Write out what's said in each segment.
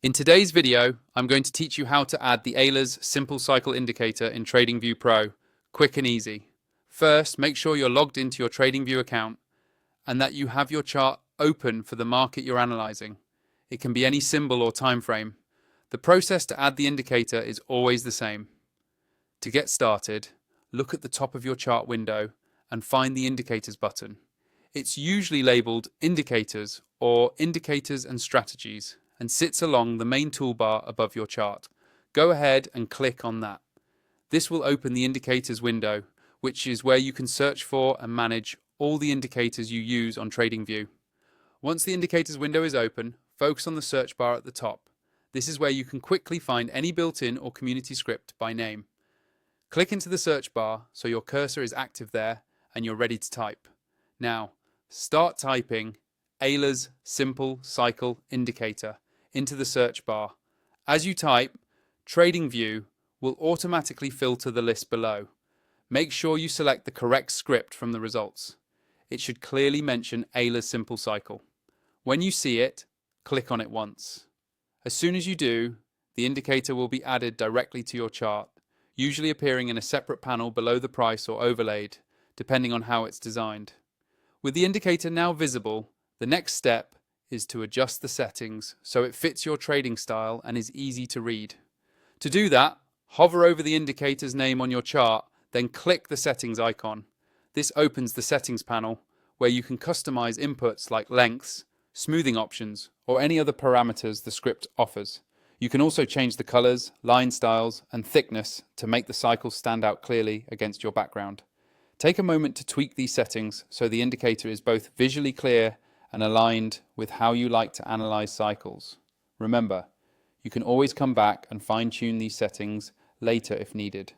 In today's video, I'm going to teach you how to add the Ehlers Simple Cycle Indicator in TradingView Pro, quick and easy. First, make sure you're logged into your TradingView account and that you have your chart open for the market you're analyzing. It can be any symbol or time frame. The process to add the indicator is always the same. To get started, look at the top of your chart window and find the Indicators button. It's usually labeled Indicators or Indicators and Strategies and sits along the main toolbar above your chart. Go ahead and click on that. This will open the Indicators window, which is where you can search for and manage all the indicators you use on TradingView. Once the Indicators window is open, focus on the search bar at the top. This is where you can quickly find any built-in or community script by name. Click into the search bar so your cursor is active there and you're ready to type. Now, start typing Ehlers Simple Cycle Indicator into the search bar. As you type, TradingView will automatically filter the list below. Make sure you select the correct script from the results. It should clearly mention Ehlers Simple Cycle. When you see it, click on it once. As soon as you do, the indicator will be added directly to your chart, usually appearing in a separate panel below the price or overlaid, depending on how it's designed. With the indicator now visible, the next step is to adjust the settings so it fits your trading style and is easy to read. To do that, hover over the indicator's name on your chart, then click the settings icon. This opens the settings panel where you can customize inputs like lengths, smoothing options, or any other parameters the script offers. You can also change the colors, line styles, and thickness to make the cycle stand out clearly against your background. Take a moment to tweak these settings so the indicator is both visually clear and aligned with how you like to analyze cycles. Remember, you can always come back and fine-tune these settings later if needed.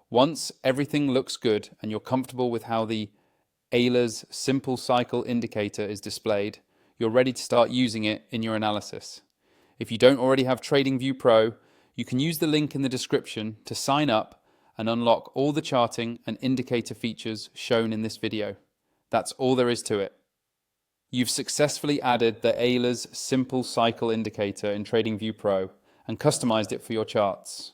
Once everything looks good and you're comfortable with how the Ehlers Simple Cycle Indicator is displayed, you're ready to start using it in your analysis. If you don't already have TradingView Pro, you can use the link in the description to sign up and unlock all the charting and indicator features shown in this video. That's all there is to it. You've successfully added the Ehlers Simple Cycle Indicator in TradingView Pro and customized it for your charts.